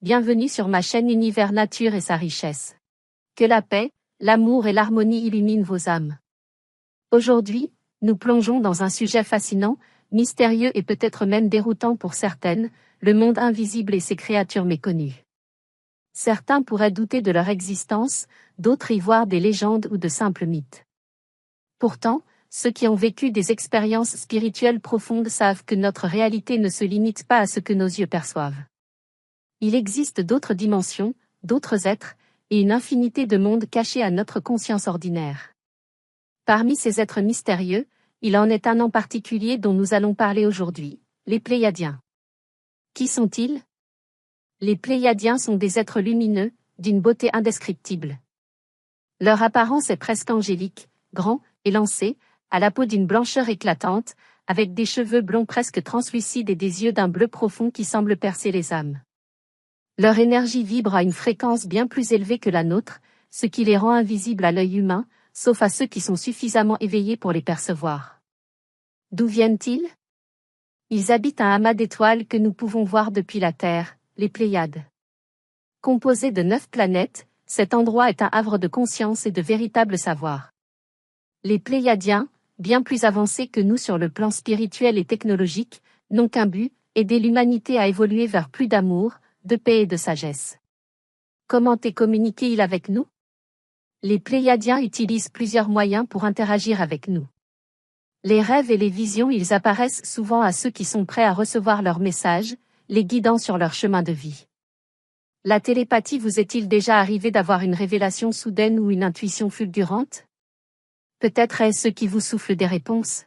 bienvenue sur ma chaîne Univers Nature et sa richesse. Que la paix, l'amour et l'harmonie illuminent vos âmes. Aujourd'hui, nous plongeons dans un sujet fascinant, mystérieux et peut-être même déroutant pour certaines, le monde invisible et ses créatures méconnues. Certains pourraient douter de leur existence, d'autres y voir des légendes ou de simples mythes. Pourtant, ceux qui ont vécu des expériences spirituelles profondes savent que notre réalité ne se limite pas à ce que nos yeux perçoivent. Il existe d'autres dimensions, d'autres êtres, et une infinité de mondes cachés à notre conscience ordinaire. Parmi ces êtres mystérieux, il en est un en particulier dont nous allons parler aujourd'hui, les Pléiadiens. Qui sont-ils? Les Pléiadiens sont des êtres lumineux, d'une beauté indescriptible. Leur apparence est presque angélique, grands, élancés, à la peau d'une blancheur éclatante, avec des cheveux blonds presque translucides et des yeux d'un bleu profond qui semblent percer les âmes. Leur énergie vibre à une fréquence bien plus élevée que la nôtre, ce qui les rend invisibles à l'œil humain, sauf à ceux qui sont suffisamment éveillés pour les percevoir. D'où viennent-ils? Ils habitent un amas d'étoiles que nous pouvons voir depuis la Terre, les Pléiades. Composé de 9 planètes, cet endroit est un havre de conscience et de véritable savoir. Les Pléiadiens, bien plus avancés que nous sur le plan spirituel et technologique, n'ont qu'un but, aider l'humanité à évoluer vers plus d'amour, de paix et de sagesse. Comment communiquent-ils avec nous? Les Pléiadiens utilisent plusieurs moyens pour interagir avec nous. Les rêves et les visions, ils apparaissent souvent à ceux qui sont prêts à recevoir leur message, les guidant sur leur chemin de vie. La télépathie vous est-il déjà arrivé d'avoir une révélation soudaine ou une intuition fulgurante? Peut-être est-ce ceux qui vous soufflent des réponses.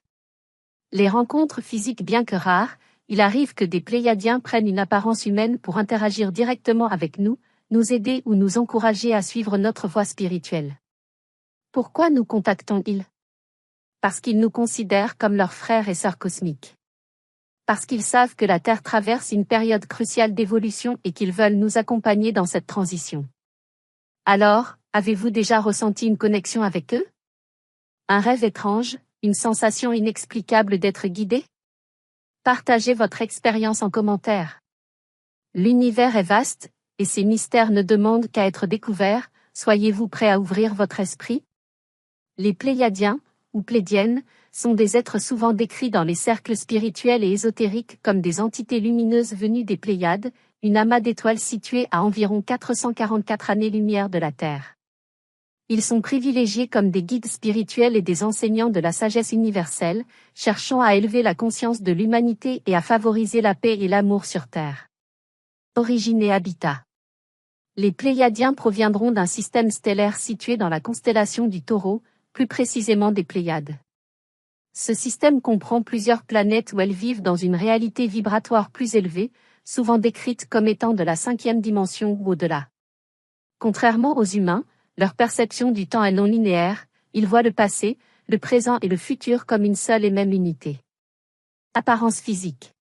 Les rencontres physiques bien que rares, il arrive que des Pléiadiens prennent une apparence humaine pour interagir directement avec nous, nous aider ou nous encourager à suivre notre voie spirituelle. Pourquoi nous contactons-ils? Parce qu'ils nous considèrent comme leurs frères et sœurs cosmiques. Parce qu'ils savent que la Terre traverse une période cruciale d'évolution et qu'ils veulent nous accompagner dans cette transition. Alors, avez-vous déjà ressenti une connexion avec eux? Un rêve étrange, une sensation inexplicable d'être guidé? Partagez votre expérience en commentaire. L'univers est vaste, et ses mystères ne demandent qu'à être découverts, soyez-vous prêts à ouvrir votre esprit? Les Pléiadiens, ou Pléiadiennes, sont des êtres souvent décrits dans les cercles spirituels et ésotériques comme des entités lumineuses venues des Pléiades, une amas d'étoiles située à environ 444 années-lumière de la Terre. Ils sont privilégiés comme des guides spirituels et des enseignants de la sagesse universelle, cherchant à élever la conscience de l'humanité et à favoriser la paix et l'amour sur Terre. Origine et habitat. Les Pléiadiens proviendront d'un système stellaire situé dans la constellation du Taureau, plus précisément des Pléiades. Ce système comprend plusieurs planètes où elles vivent dans une réalité vibratoire plus élevée, souvent décrite comme étant de la 5e dimension ou au-delà. Contrairement aux humains, leur perception du temps est non linéaire, ils voient le passé, le présent et le futur comme une seule et même unité. Apparence physique.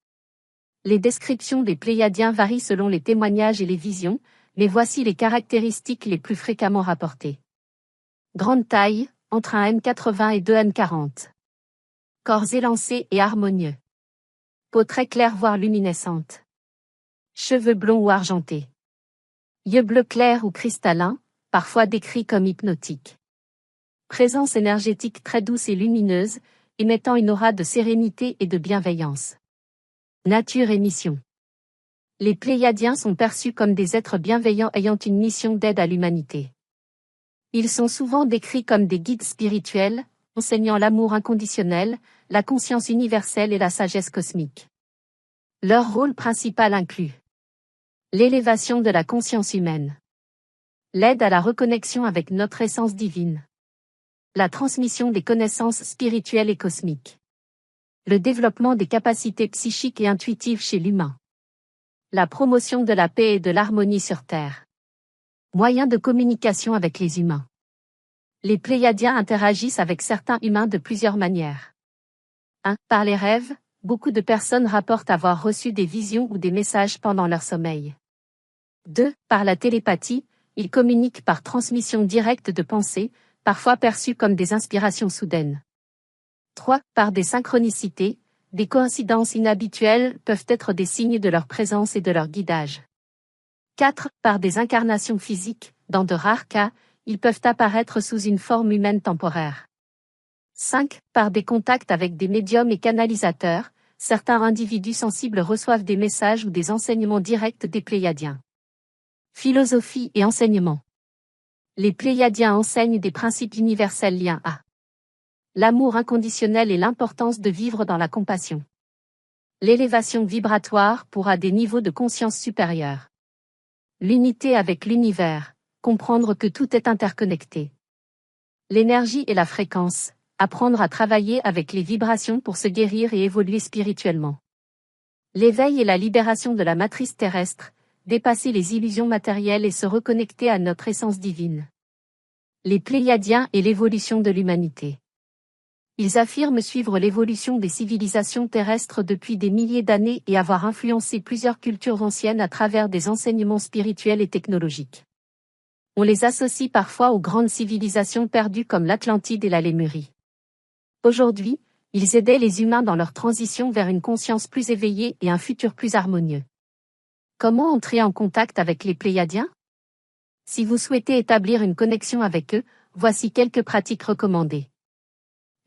Les descriptions des Pléiadiens varient selon les témoignages et les visions, mais voici les caractéristiques les plus fréquemment rapportées. Grande taille, entre 1 m80 et 2 m40. Corps élancés et harmonieux. Peau très claire voire luminescente. Cheveux blonds ou argentés. Yeux bleus clairs ou cristallins, parfois décrits comme hypnotiques. Présence énergétique très douce et lumineuse, émettant une aura de sérénité et de bienveillance. Nature et mission. Les Pléiadiens sont perçus comme des êtres bienveillants ayant une mission d'aide à l'humanité. Ils sont souvent décrits comme des guides spirituels, enseignant l'amour inconditionnel, la conscience universelle et la sagesse cosmique. Leur rôle principal inclut l'élévation de la conscience humaine, l'aide à la reconnexion avec notre essence divine, la transmission des connaissances spirituelles et cosmiques, le développement des capacités psychiques et intuitives chez l'humain, la promotion de la paix et de l'harmonie sur Terre. Moyen de communication avec les humains. Les Pléiadiens interagissent avec certains humains de plusieurs manières. 1. Par les rêves, beaucoup de personnes rapportent avoir reçu des visions ou des messages pendant leur sommeil. 2. Par la télépathie, ils communiquent par transmission directe de pensées, parfois perçues comme des inspirations soudaines. 3. Par des synchronicités, des coïncidences inhabituelles peuvent être des signes de leur présence et de leur guidage. 4. Par des incarnations physiques, dans de rares cas, ils peuvent apparaître sous une forme humaine temporaire. 5. Par des contacts avec des médiums et canalisateurs, certains individus sensibles reçoivent des messages ou des enseignements directs des Pléiadiens. Philosophie et enseignement. Les Pléiadiens enseignent des principes universels liés à l'amour inconditionnel et l'importance de vivre dans la compassion. L'élévation vibratoire pour des niveaux de conscience supérieurs. L'unité avec l'univers, comprendre que tout est interconnecté. L'énergie et la fréquence, apprendre à travailler avec les vibrations pour se guérir et évoluer spirituellement. L'éveil et la libération de la matrice terrestre, dépasser les illusions matérielles et se reconnecter à notre essence divine. Les Pléiadiens et l'évolution de l'humanité. Ils affirment suivre l'évolution des civilisations terrestres depuis des milliers d'années et avoir influencé plusieurs cultures anciennes à travers des enseignements spirituels et technologiques. On les associe parfois aux grandes civilisations perdues comme l'Atlantide et la Lémurie. Aujourd'hui, ils aidaient les humains dans leur transition vers une conscience plus éveillée et un futur plus harmonieux. Comment entrer en contact avec les Pléiadiens? Si vous souhaitez établir une connexion avec eux, voici quelques pratiques recommandées.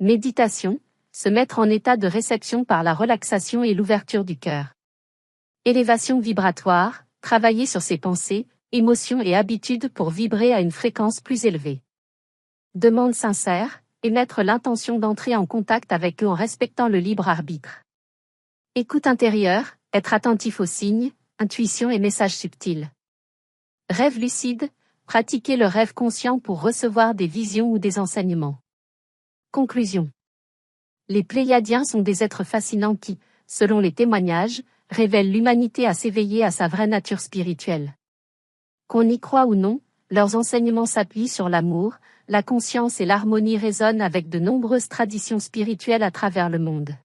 Méditation, se mettre en état de réception par la relaxation et l'ouverture du cœur. Élévation vibratoire, travailler sur ses pensées, émotions et habitudes pour vibrer à une fréquence plus élevée. Demande sincère, émettre l'intention d'entrer en contact avec eux en respectant le libre arbitre. Écoute intérieure, être attentif aux signes, intuition et messages subtils. Rêve lucide, pratiquer le rêve conscient pour recevoir des visions ou des enseignements. Conclusion. Les Pléiadiens sont des êtres fascinants qui, selon les témoignages, révèlent l'humanité à s'éveiller à sa vraie nature spirituelle. Qu'on y croit ou non, leurs enseignements s'appuient sur l'amour, la conscience et l'harmonie résonnent avec de nombreuses traditions spirituelles à travers le monde.